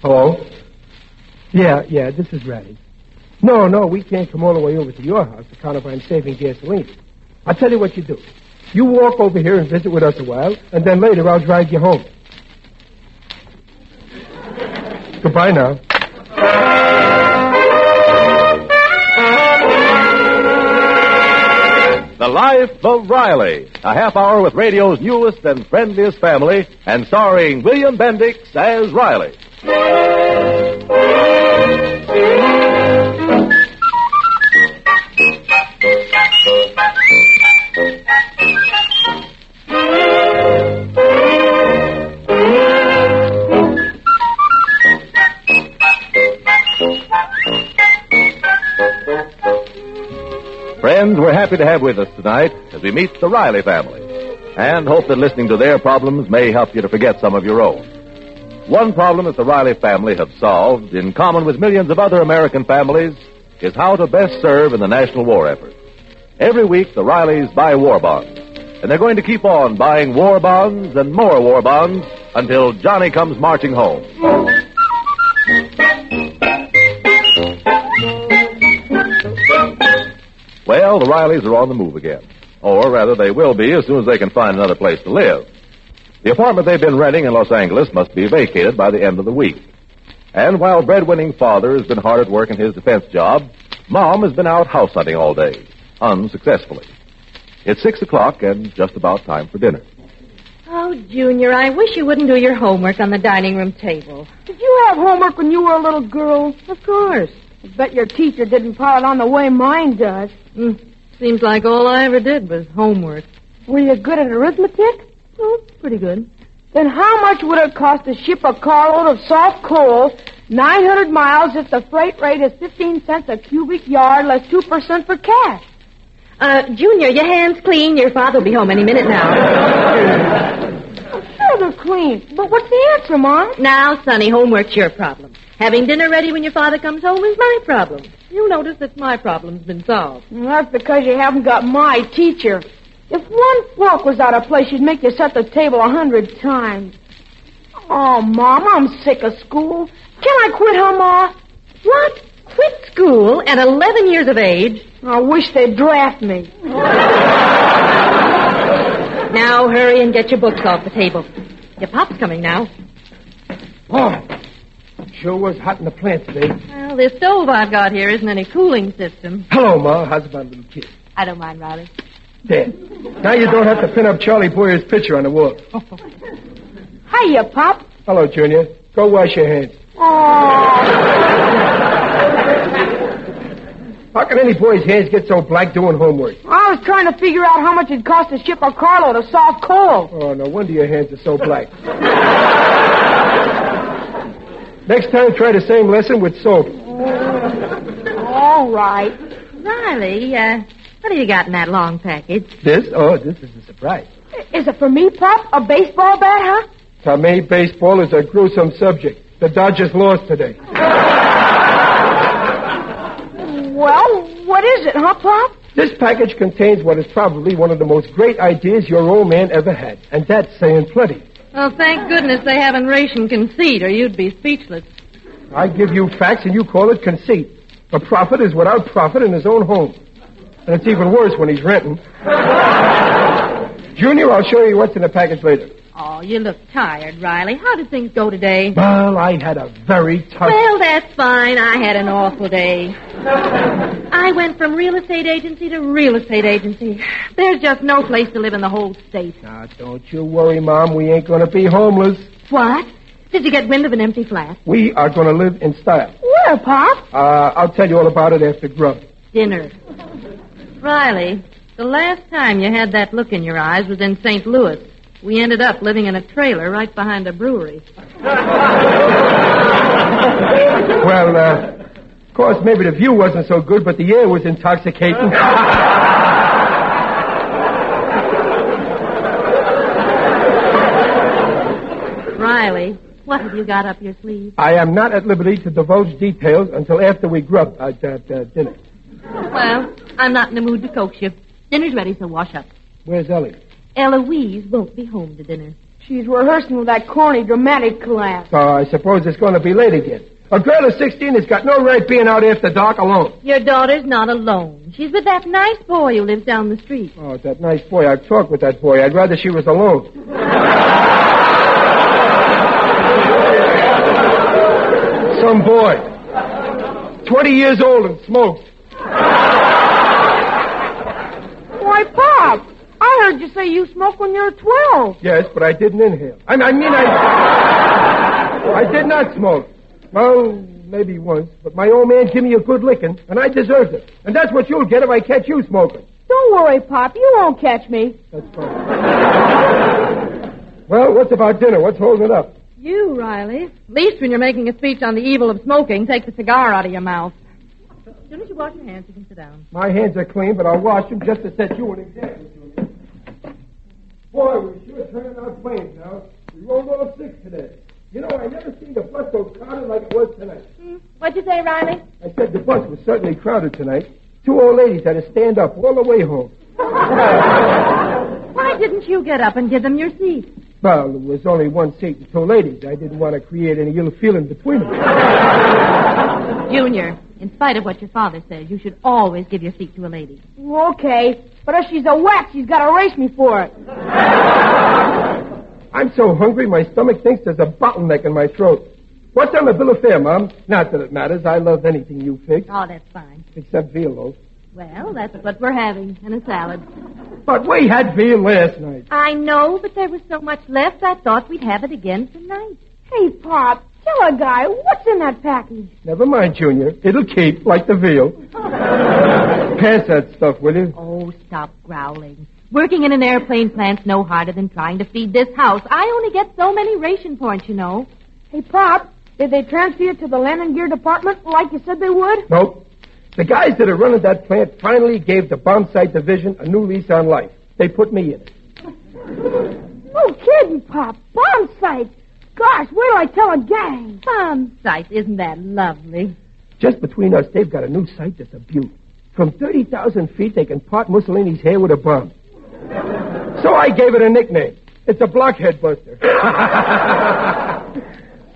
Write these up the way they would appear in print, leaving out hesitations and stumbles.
Hello? Yeah, this is Riley. No, we can't come all the way over to your house to count if I'm saving gasoline. I'll tell you what you do. You walk over here and visit with us a while, and then later I'll drive you home. Goodbye now. The Life of Riley, a half hour with radio's newest and friendliest family, and starring William Bendix as Riley. Friends, we're happy to have with us tonight as we meet the Riley family and hope that listening to their problems may help you to forget some of your own. One problem that the Riley family have solved, in common with millions of other American families, is how to best serve in the national war effort. Every week, the Rileys buy war bonds, and they're going to keep on buying war bonds and more war bonds until Johnny comes marching home. Well, the Rileys are on the move again. Or, rather, they will be as soon as they can find another place to live. The apartment they've been renting in Los Angeles must be vacated by the end of the week. And while breadwinning father has been hard at work in his defense job, Mom has been out house hunting all day, unsuccessfully. It's 6 o'clock and just about time for dinner. Oh, Junior, I wish you wouldn't do your homework on the dining room table. Did you have homework when you were a little girl? Of course. I bet your teacher didn't pile it on the way mine does. Seems like all I ever did was homework. Were you good at arithmetic? Oh, pretty good. Then how much would it cost to ship a carload of soft coal 900 miles if the freight rate is 15 cents a cubic yard less 2% for cash? Junior, your hands clean. Your father will be home any minute now. Sure, they're clean. But what's the answer, Mom? Now, Sonny, homework's your problem. Having dinner ready when your father comes home is my problem. You'll notice that my problem's been solved. Well, that's because you haven't got my teacher. If one fork was out of place, she'd make you set the table 100 times. Oh, Mom, I'm sick of school. Can I quit, huh, Ma? What? Quit school at 11 years of age? I wish they'd draft me. Now, hurry and get your books off the table. Your pop's coming now. Oh, sure was hot in the plant today. Well, this stove I've got here isn't any cooling system. Hello, Ma. How's my little kid? I don't mind, Riley. There. Now you don't have to pin up Charlie Boyer's picture on the wall. Hiya, Pop. Hello, Junior. Go wash your hands. Oh. How can any boy's hands get so black doing homework? I was trying to figure out how much it'd cost to ship a carload of soft coal. Oh, no wonder your hands are so black. Next time, try the same lesson with soap. All right. Riley, what have you got in that long package? This? Oh, this is a surprise. Is it for me, Pop? A baseball bat, huh? To me, baseball is a gruesome subject. The Dodgers lost today. Well, what is it, huh, Pop? This package contains what is probably one of the most great ideas your old man ever had, and that's saying plenty. Well, thank goodness they haven't ration conceit, or you'd be speechless. I give you facts, and you call it conceit. A prophet is without profit in his own home. And it's even worse when he's renting. Junior, I'll show you what's in the package later. Oh, you look tired, Riley. How did things go today? Well, I had a very tough... Well, that's fine. I had an awful day. I went from real estate agency to real estate agency. There's just no place to live in the whole state. Now, don't you worry, Mom. We ain't going to be homeless. What? Did you get wind of an empty flat? We are going to live in style. Where, Pop? I'll tell you all about it after grub. Dinner. Riley, the last time you had that look in your eyes was in St. Louis. We ended up living in a trailer right behind a brewery. Well, of course, maybe the view wasn't so good, but the air was intoxicating. Riley, what have you got up your sleeve? I am not at liberty to divulge details until after we grub at dinner. Well, I'm not in the mood to coax you. Dinner's ready, so wash up. Where's Ellie? Eloise won't be home to dinner. She's rehearsing with that corny dramatic class. So I suppose it's going to be late again. A girl of 16 has got no right being out after dark alone. Your daughter's not alone. She's with that nice boy who lives down the street. Oh, that nice boy. I've talked with that boy. I'd rather she was alone. Some boy. 20 years old and smokes. Why, Pop, I heard you say you smoke when you're 12. Yes, but I didn't inhale. I did not smoke. Well, maybe once, but my old man gave me a good licking, and I deserved it. And that's what you'll get if I catch you smoking. Don't worry, Pop. You won't catch me. That's fine. Well, what's about dinner? What's holding it up? You, Riley. At least when you're making a speech on the evil of smoking, take the cigar out of your mouth. As soon as you wash your hands, you can sit down. My hands are clean, but I'll wash them just to set you an example, Junior. Boy, we're sure turning out planes now. We rolled off 6 today. You know, I never seen the bus so crowded like it was tonight. What'd you say, Riley? I said the bus was certainly crowded tonight. 2 old ladies had to stand up all the way home. Why didn't you get up and give them your seat? Well, there was only one seat and 2 ladies. I didn't want to create any ill feeling between them. Junior, in spite of what your father says, you should always give your seat to a lady. Okay, but if she's a whack, she's got to race me for it. I'm so hungry, my stomach thinks there's a bottleneck in my throat. What's on the bill of fare, Mom? Not that it matters. I love anything you fix. Oh, that's fine. Except veal loaf. Well, that's what we're having, and a salad. But we had veal last night. I know, but there was so much left, I thought we'd have it again tonight. Hey, Pop, tell a guy, what's in that package? Never mind, Junior. It'll keep, like the veal. Pass that stuff, will you? Oh, stop growling. Working in an airplane plant's no harder than trying to feed this house. I only get so many ration points, you know. Hey, Pop, did they transfer you to the landing gear department like you said they would? Nope. The guys that are running that plant finally gave the bomb sight division a new lease on life. They put me in it. No kidding, Pop. Bomb sight. Gosh, wait till I tell a gang. Bomb sight, isn't that lovely? Just between us, they've got a new sight that's a beaut. From 30,000 feet, they can part Mussolini's hair with a bomb. So I gave it a nickname. It's a blockhead buster.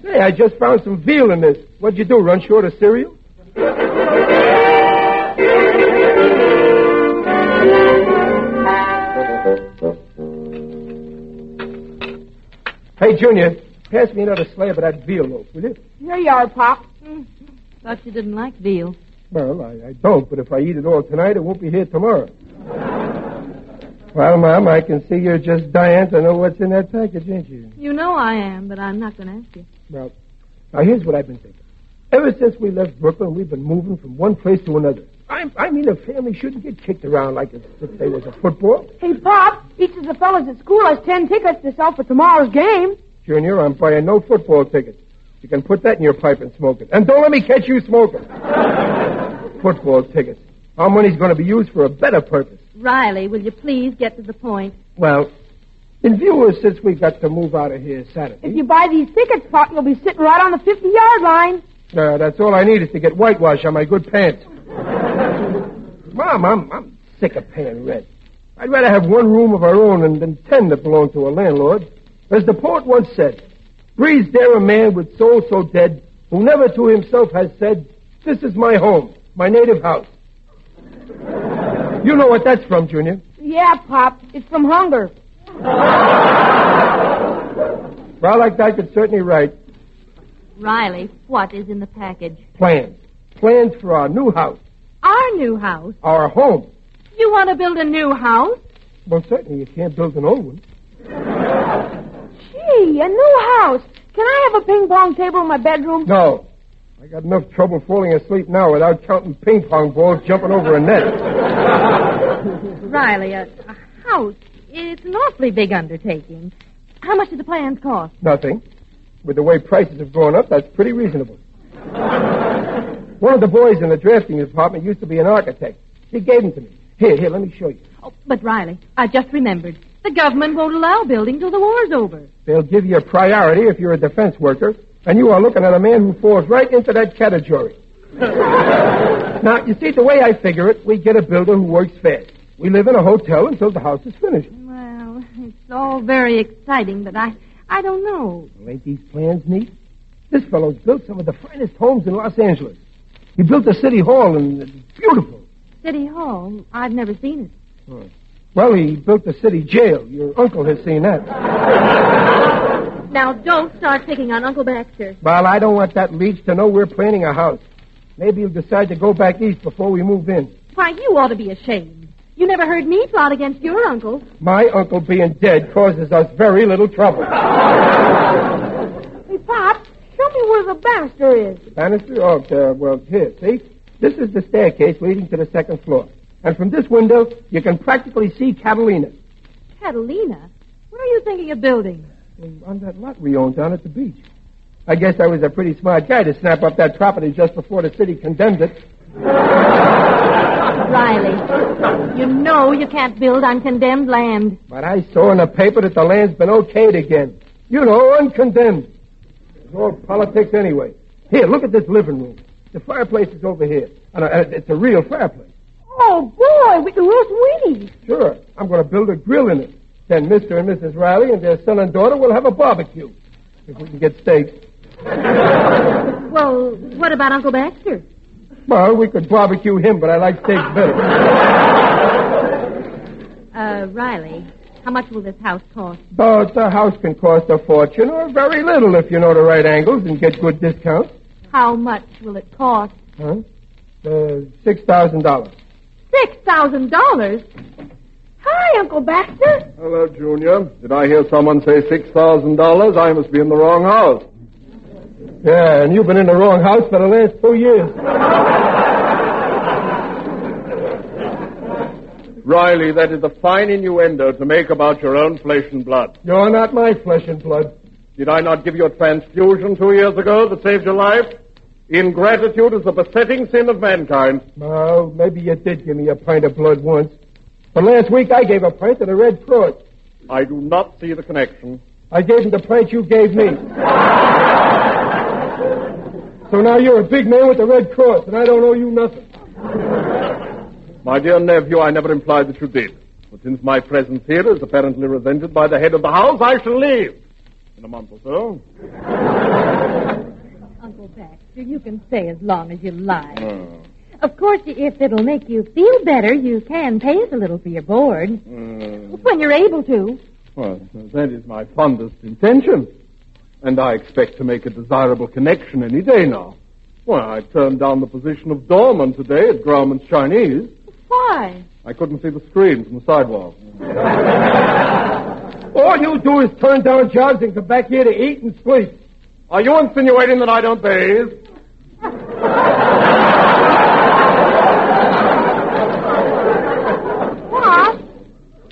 Hey, I just found some veal in this. What'd you do, run short of cereal? Hey, Junior, pass me another slab of that veal loaf, will you? Here you are, Pop. Thought you didn't like veal. Well, I don't, but if I eat it all tonight, it won't be here tomorrow. Well, Mom, I can see you're just dying to know what's in that package, ain't you? You know I am, but I'm not going to ask you. Well, now here's what I've been thinking. Ever since we left Brooklyn, we've been moving from one place to another. I mean, a family shouldn't get kicked around like if they was a football. Hey, Pop, each of the fellas at school has 10 tickets to sell for tomorrow's game. Junior, I'm buying no football tickets. You can put that in your pipe and smoke it. And don't let me catch you smoking. Football tickets. Our money's going to be used for a better purpose. Riley, will you please get to the point? Well, in view of since we got to move out of here Saturday... If you buy these tickets, Pop, you'll be sitting right on the 50-yard line. That's all I need is to get whitewash on my good pants. Mom, I'm sick of paying rent. I'd rather have one room of our own than 10 that belong to a landlord. As the poet once said, breathes there a man with soul so dead, who never to himself has said, this is my home, my native house. You know what that's from, Junior? Yeah, Pop. It's from hunger. Well, like I could certainly write. Riley, what is in the package? Plans. Plans for our new house. Our new house? Our home. You want to build a new house? Well, certainly you can't build an old one. Gee, a new house. Can I have a ping-pong table in my bedroom? No. I got enough trouble falling asleep now without counting ping-pong balls jumping over a net. Riley, a house, it's an awfully big undertaking. How much do the plans cost? Nothing. With the way prices have gone up, that's pretty reasonable. One of the boys in the drafting department used to be an architect. He gave them to me. Here, let me show you. Oh, but Riley, I just remembered. The government won't allow building till the war's over. They'll give you a priority if you're a defense worker, and you are looking at a man who falls right into that category. Now, you see, the way I figure it, we get a builder who works fast. We live in a hotel until the house is finished. Well, It's all very exciting, but I don't know. Well, ain't these plans neat? This fellow's built some of the finest homes in Los Angeles. He built a city hall, and it's beautiful. City Hall? I've never seen it. Oh. Well, he built the city jail. Your uncle has seen that. Now, don't start picking on Uncle Baxter. Well, I don't want that leech to know we're planning a house. Maybe he'll decide to go back east before we move in. Why, you ought to be ashamed. You never heard me plot against your uncle. My uncle being dead causes us very little trouble. Hey, Pop, show me where the banister is. Banister? Oh, well, here, see? This is the staircase leading to the second floor. And from this window, you can practically see Catalina. Catalina? What are you thinking of building? On that lot we own down at the beach. I guess I was a pretty smart guy to snap up that property just before the city condemned it. Riley, you know you can't build on condemned land. But I saw in the paper that the land's been okayed again. You know, uncondemned. It's all politics anyway. Here, look at this living room. The fireplace is over here. And it's a real fireplace. Oh, boy, we can roast weenies. Sure. I'm going to build a grill in it. Then Mr. and Mrs. Riley and their son and daughter will have a barbecue. If we can get steaks. Well, what about Uncle Baxter? Well, we could barbecue him, but I like steaks better. Riley, how much will this house cost? But the house can cost a fortune or very little if you know the right angles and get good discounts. How much will it cost? Huh? $6,000. $6,000? Hi, Uncle Baxter. Hello, Junior. Did I hear someone say $6,000? I must be in the wrong house. Yeah, and you've been in the wrong house for the last 2 years. Riley, that is a fine innuendo to make about your own flesh and blood. You're not my flesh and blood. Did I not give you a transfusion 2 years ago that saved your life? Ingratitude is the besetting sin of mankind. Well, maybe you did give me a pint of blood once. But last week I gave a pint to the Red Cross. I do not see the connection. I gave him the pint you gave me. So now you're a big man with the Red Cross, and I don't owe you nothing. My dear nephew, I never implied that you did. But since my presence here is apparently resented by the head of the house, I shall leave. In a month or so. Uncle Baxter, you can stay as long as you like. Of course, if it'll make you feel better, you can pay us a little for your board. When you're able to. Well, that is my fondest intention. And I expect to make a desirable connection any day now. Well, I turned down the position of doorman today at Grauman's Chinese. Why? I couldn't see the screen from the sidewalk. All you do is turn down jobs and come back here to eat and sleep. Are you insinuating that I don't bathe? Pop,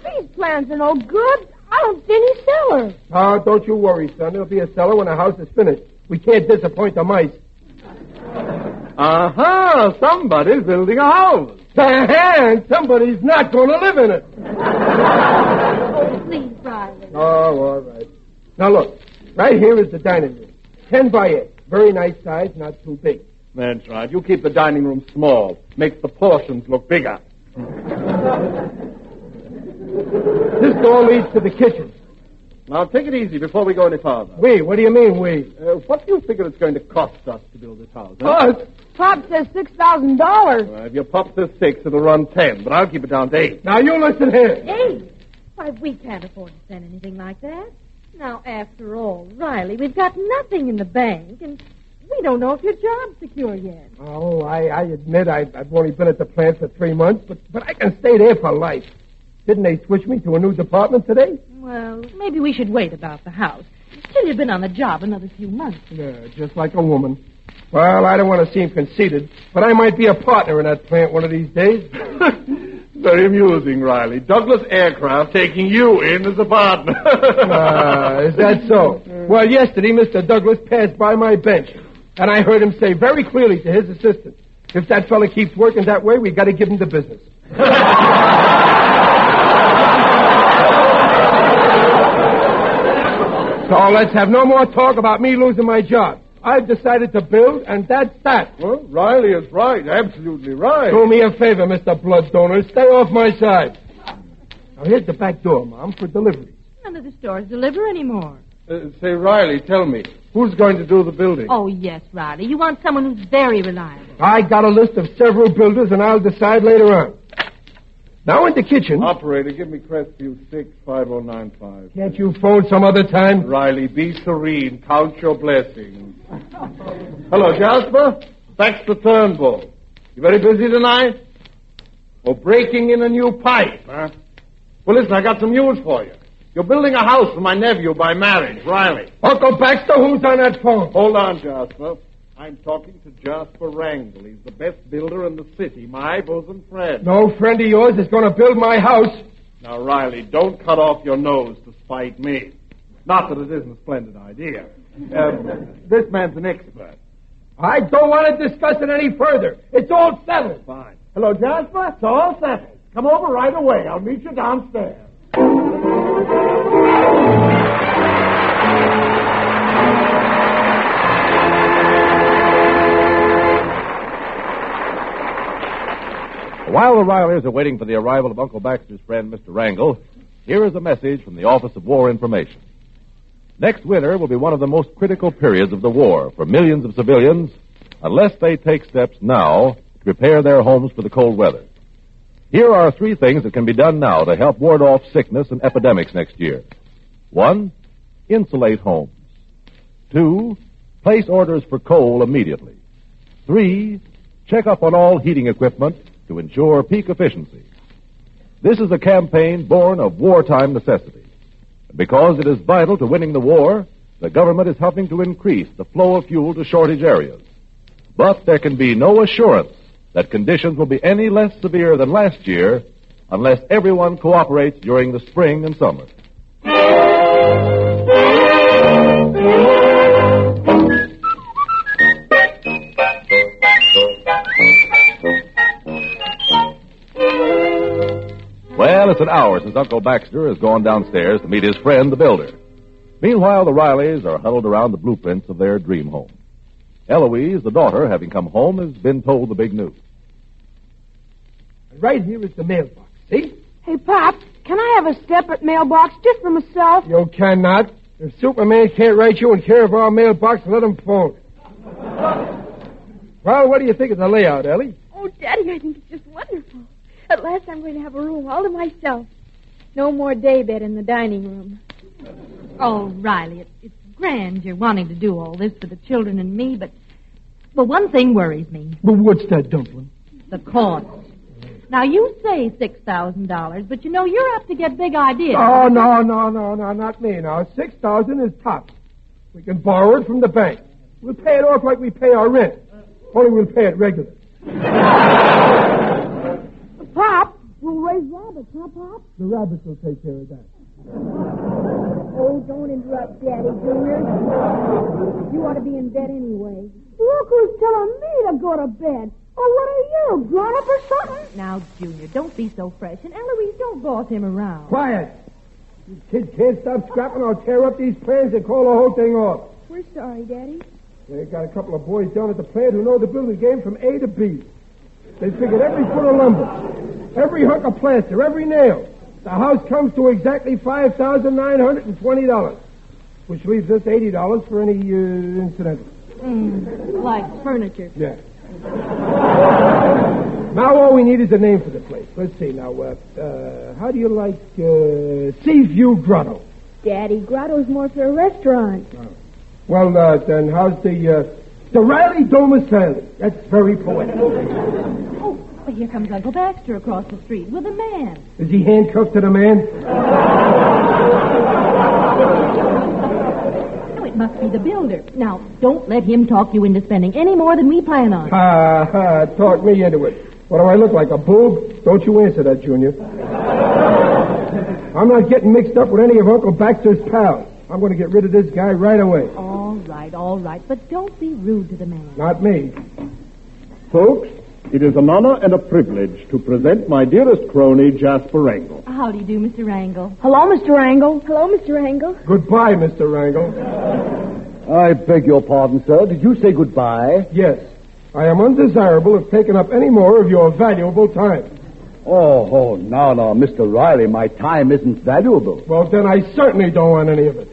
these plans are no good. I don't see any cellar. Oh, don't you worry, son. There'll be a cellar when the house is finished. We can't disappoint the mice. Aha! Somebody's building a house. And somebody's not going to live in it. Oh, please, Riley. Oh, all right. Now, look. Right here is the dining room. 10 by 8. Very nice size, not too big. That's right. You keep the dining room small. Makes the portions look bigger. This door leads to the kitchen. Now, take it easy before we go any farther. We? What do you mean, we? What do you figure it's going to cost us to build this house? Us? Pop says $6,000. Well, if your pop says 6, it'll run 10, but I'll keep it down to 8. Now, you listen here. 8? Why, we can't afford to spend anything like that. Now, after all, Riley, we've got nothing in the bank, and we don't know if your job's secure yet. Oh, I admit I've only been at the plant for 3 months, but I can stay there for life. Didn't they switch me to a new department today? Well, maybe we should wait about the house till you've been on the job another few months. Yeah, just like a woman. Well, I don't want to seem conceited, but I might be a partner in that plant one of these days. Very amusing, Riley. Douglas Aircraft taking you in as a partner. Is that so? Well, yesterday, Mr. Douglas passed by my bench, and I heard him say very clearly to his assistant, if that fella keeps working that way, we got to give him the business. So let's have no more talk about me losing my job. I've decided to build, and that's that. Well, Riley is right. Absolutely right. Do me a favor, Mr. Blood Donor. Stay off my side. Now, here's the back door, Mom, for deliveries. None of the stores deliver anymore. Say, Riley, tell me, who's going to do the building? Oh, yes, Riley. You want someone who's very reliable. I got a list of several builders, and I'll decide later on. Now in the kitchen. Operator, give me Crestview 65095. Can't you phone some other time? Riley, be serene. Count your blessings. Hello, Jasper. Baxter Turnbull. You very busy tonight? Or breaking in a new pipe, huh? Well, listen, I got some news for you. You're building a house for my nephew by marriage, Riley. Uncle Baxter, who's on that phone? Hold on, Jasper. I'm talking to Jasper Wrangle. He's the best builder in the city, my bosom friend. No friend of yours is going to build my house. Now, Riley, don't cut off your nose to spite me. Not that it isn't a splendid idea. This man's an expert. I don't want to discuss it any further. It's all settled. Fine. Hello, Jasper. It's all settled. Come over right away. I'll meet you downstairs. While the Rileys are waiting for the arrival of Uncle Baxter's friend, Mr. Wrangle, here is a message from the Office of War Information. Next winter will be one of the most critical periods of the war for millions of civilians unless they take steps now to prepare their homes for the cold weather. Here are 3 things that can be done now to help ward off sickness and epidemics next year. 1, insulate homes. 2, place orders for coal immediately. 3, check up on all heating equipment to ensure peak efficiency. This is a campaign born of wartime necessity. Because it is vital to winning the war, the government is helping to increase the flow of fuel to shortage areas. But there can be no assurance that conditions will be any less severe than last year unless everyone cooperates during the spring and summer. Well, it's an hour since Uncle Baxter has gone downstairs to meet his friend, the builder. Meanwhile, the Rileys are huddled around the blueprints of their dream home. Eloise, the daughter, having come home, has been told the big news. Right here is the mailbox. See? Hey, Pop, can I have a separate mailbox just for myself? You cannot. If Superman can't write you in care of our mailbox, let him phone. Well, what do you think of the layout, Ellie? Oh, Daddy, I think it's just wonderful. At last I'm going to have a room all to myself. No more daybed in the dining room. Oh, Riley, it's grand you're wanting to do all this for the children and me, but one thing worries me. But what's that, Dumpling? The cost. Now, you say $6,000, but you're up to get big ideas. Oh, no, not me now. $6,000 is tops. We can borrow it from the bank. We'll pay it off like we pay our rent. Only we'll pay it regular. Pop, we'll raise rabbits, huh, Pop? The rabbits will take care of that. Oh, don't interrupt, Daddy, Junior. You ought to be in bed anyway. Look who's telling me to go to bed. Oh, what are you, grown up or something? Now, Junior, don't be so fresh. And Eloise, don't boss him around. Quiet. You kids can't stop scrapping. I'll tear up these plans and call the whole thing off. We're sorry, Daddy. They got a couple of boys down at the plant who know the building game from A to B. They figured every foot of lumber, every hunk of plaster, every nail. The house comes to exactly $5,920, which leaves us $80 for any incidentals. Like furniture. Yeah. Now all we need is a name for the place. Let's see now. How do you like Seaview Grotto? Daddy, Grotto's more for a restaurant. Oh. Well, then how's the Riley Domicile? That's very poetic. Oh, well, here comes Uncle Baxter across the street with a man. Is he handcuffed to the man? No, it must be the builder. Now, don't let him talk you into spending any more than we plan on. Talk me into it. What do I look like, a boob? Don't you answer that, Junior. I'm not getting mixed up with any of Uncle Baxter's pals. I'm going to get rid of this guy right away. All right. But don't be rude to the man. Not me. Folks, it is an honor and a privilege to present my dearest crony, Jasper Wrangle. How do you do, Mr. Wrangle? Hello, Mr. Wrangle. Hello, Mr. Wrangle. Goodbye, Mr. Wrangle. I beg your pardon, sir. Did you say goodbye? Yes. I am undesirable of taking up any more of your valuable time. Oh, no, Mr. Riley, my time isn't valuable. Well, then I certainly don't want any of it.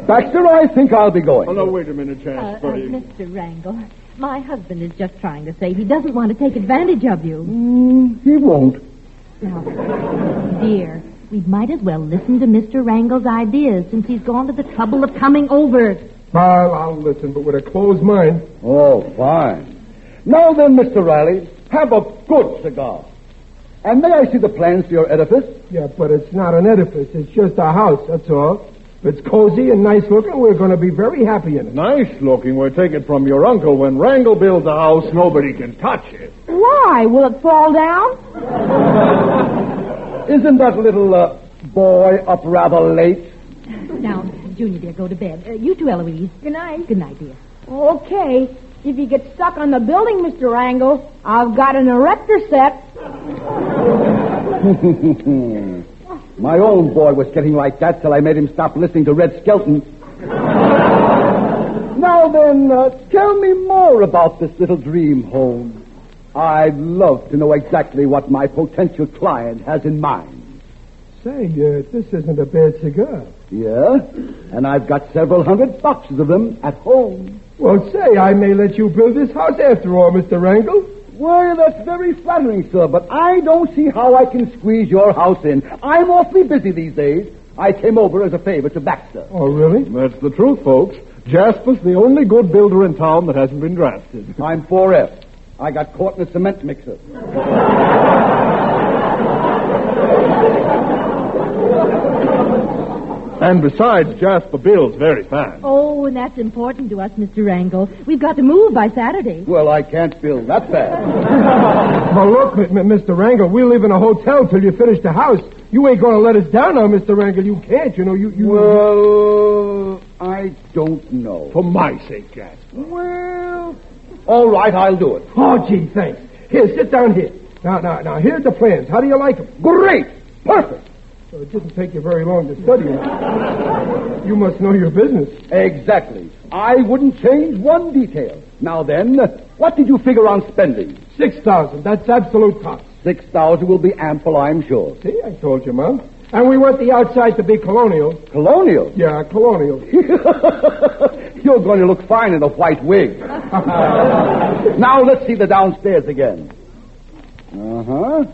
Baxter, I think I'll be going. Oh, no, wait a minute, Jasper. Mr. Wrangle, my husband is just trying to say he doesn't want to take advantage of you. He won't. Now, dear, we might as well listen to Mr. Wrangle's ideas since he's gone to the trouble of coming over. I'll listen, but with a closed mind. Oh, fine. Now then, Mr. Riley, have a good cigar. And may I see the plans for your edifice? Yeah, but it's not an edifice. It's just a house, that's all. If it's cozy and nice looking, we're going to be very happy in it. Nice looking. We'll take it from your uncle. When Wrangle builds a house, nobody can touch it. Why? Will it fall down? Isn't that little boy up rather late? Now, Junior, dear, go to bed. You too, Eloise. Good night. Good night, dear. Okay. If you get stuck on the building, Mr. Wrangle, I've got an erector set. My own boy was getting like that till I made him stop listening to Red Skelton. Now then, tell me more about this little dream home. I'd love to know exactly what my potential client has in mind. Say, this isn't a bad cigar. Yeah? And I've got several hundred boxes of them at home. Well, say, I may let you build this house after all, Mr. Wrangle. Well, that's very flattering, sir, but I don't see how I can squeeze your house in. I'm awfully busy these days. I came over as a favor to Baxter. Oh, really? That's the truth, folks. Jasper's the only good builder in town that hasn't been drafted. I'm 4F. I got caught in a cement mixer. And besides, Jasper builds very fast. Oh, and that's important to us, Mr. Wrangle. We've got to move by Saturday. Well, I can't build that fast. Well, look, Mr. Wrangle, we live in a hotel till you finish the house. You ain't going to let us down now, Mr. Wrangle. You can't, you know. You. Well, I don't know. For my sake, Jasper. Well, all right, I'll do it. Oh, gee, thanks. Here, sit down here. Now, here's the plans. How do you like them? Great! Perfect! So it didn't take you very long to study them. You must know your business. Exactly. I wouldn't change one detail. Now then, what did you figure on spending? $6,000. That's absolute cost. $6,000 will be ample, I'm sure. See, I told you, Mom. And we want the outside to be colonial. Colonial? Yeah, colonial. You're going to look fine in a white wig. Now let's see the downstairs again. Uh-huh.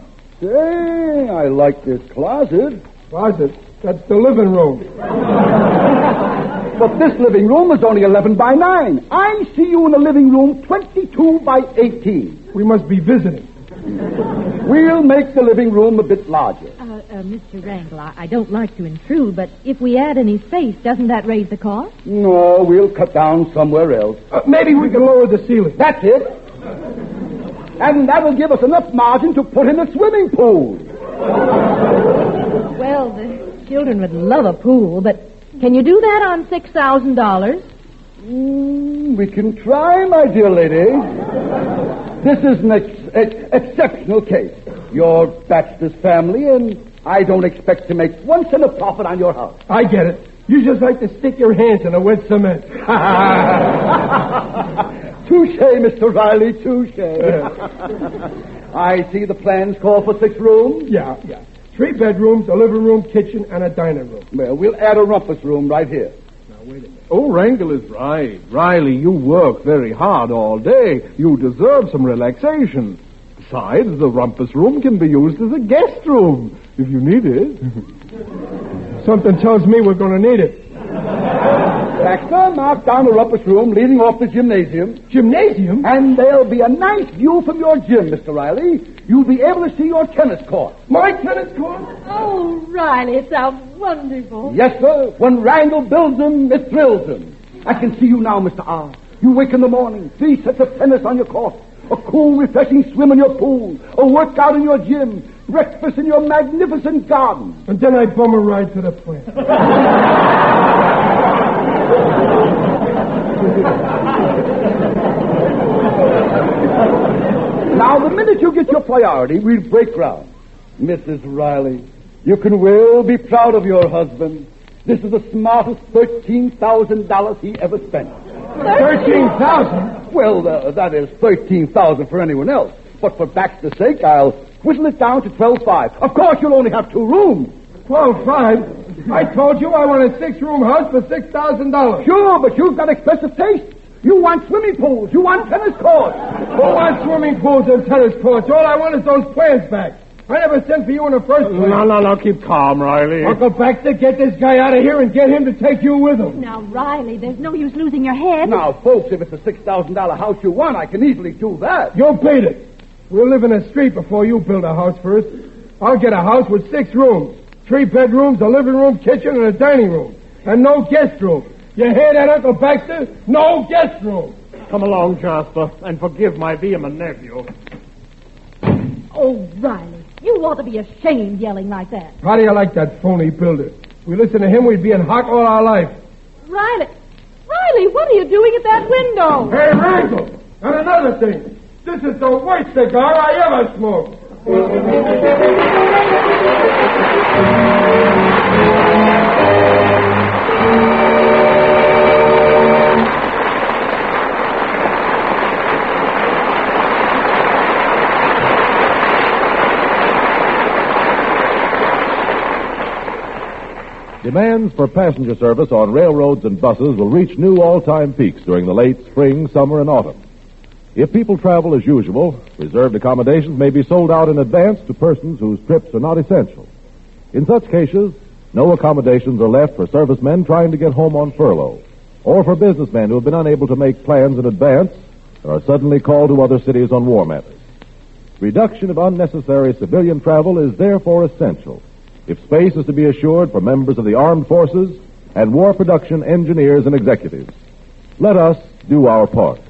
Say, I like this closet. Closet? That's the living room. But this living room is only 11 by 9. I see you in the living room 22 by 18. We must be visiting. We'll make the living room a bit larger. Mr. Wrangle, I don't like to intrude, but if we add any space, doesn't that raise the cost? No, we'll cut down somewhere else. Maybe we can lower the ceiling. That's it. And that'll give us enough margin to put in a swimming pool. Well, the children would love a pool, but can you do that on $6,000? We can try, my dear lady. This is an exceptional case. You're Baxter's family, and I don't expect to make 1 cent of profit on your house. I get it. You just like to stick your hands in a wet cement. Touche, Mr. Riley, touche. I see the plans call for 6 rooms. Yeah. 3 bedrooms, a living room, kitchen, and a dining room. Well, we'll add a rumpus room right here. Now, wait a minute. Oh, Wrangle is right. Riley, you work very hard all day. You deserve some relaxation. Besides, the rumpus room can be used as a guest room, if you need it. Something tells me we're going to need it. Baxter, mark down the rumpus room leading off the gymnasium. Gymnasium? And there'll be a nice view from your gym, Mr. Riley. You'll be able to see your tennis court. My tennis court? Oh, Riley, it sounds wonderful. Yes, sir. When Wrangle builds them, it thrills them. I can see you now, Mr. R. You wake in the morning, 3 sets of tennis on your court, a cool, refreshing swim in your pool, a workout in your gym, breakfast in your magnificent garden. And then I bum a ride to the plant. Now, the minute you get your priority, we'll break ground. Mrs. Riley, you can well be proud of your husband. This is the smartest $13,000 he ever spent. 13,000? Well, that is $13,000 for anyone else. But for Baxter's sake, I'll Whittle it down to 12.5. Of course, you'll only have 2 rooms. 12.5? I told you I want a 6-room house for $6,000. Sure, but you've got expensive tastes. You want swimming pools. You want tennis courts. Who wants swimming pools and tennis courts? All I want is those plans back. I never sent for you in the first place. No. Keep calm, Riley. Uncle Baxter, get this guy out of here and get him to take you with him. Now, Riley, there's no use losing your head. Now, folks, if it's a $6,000 house you want, I can easily do that. You beat it. We'll live in a street before you build a house first. I'll get a house with 6 rooms. 3 bedrooms, a living room, kitchen, and a dining room. And no guest room. You hear that, Uncle Baxter? No guest room. Come along, Jasper, and forgive my vehement nephew. Oh, Riley, you ought to be ashamed yelling like that. How do you like that phony builder? If we listen to him, we'd be in hock all our life. Riley, what are you doing at that window? Hey, Randall! And another thing. This is the worst cigar I ever smoked. Demands for passenger service on railroads and buses will reach new all-time peaks during the late spring, summer, and autumn. If people travel as usual, reserved accommodations may be sold out in advance to persons whose trips are not essential. In such cases, no accommodations are left for servicemen trying to get home on furlough, or for businessmen who have been unable to make plans in advance or are suddenly called to other cities on war matters. Reduction of unnecessary civilian travel is therefore essential if space is to be assured for members of the armed forces and war production engineers and executives. Let us do our part.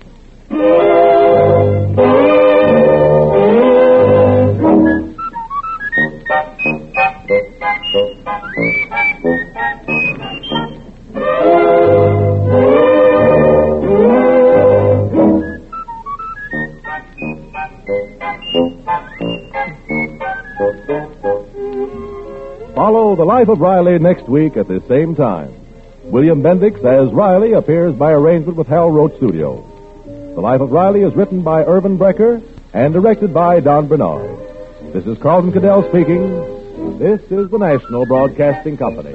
Follow The Life of Riley next week at the same time. William Bendix as Riley appears by arrangement with Hal Roach Studios. The Life of Riley is written by Irvin Brecker and directed by Don Bernard. This is Carlton Cadell speaking. This is the National Broadcasting Company.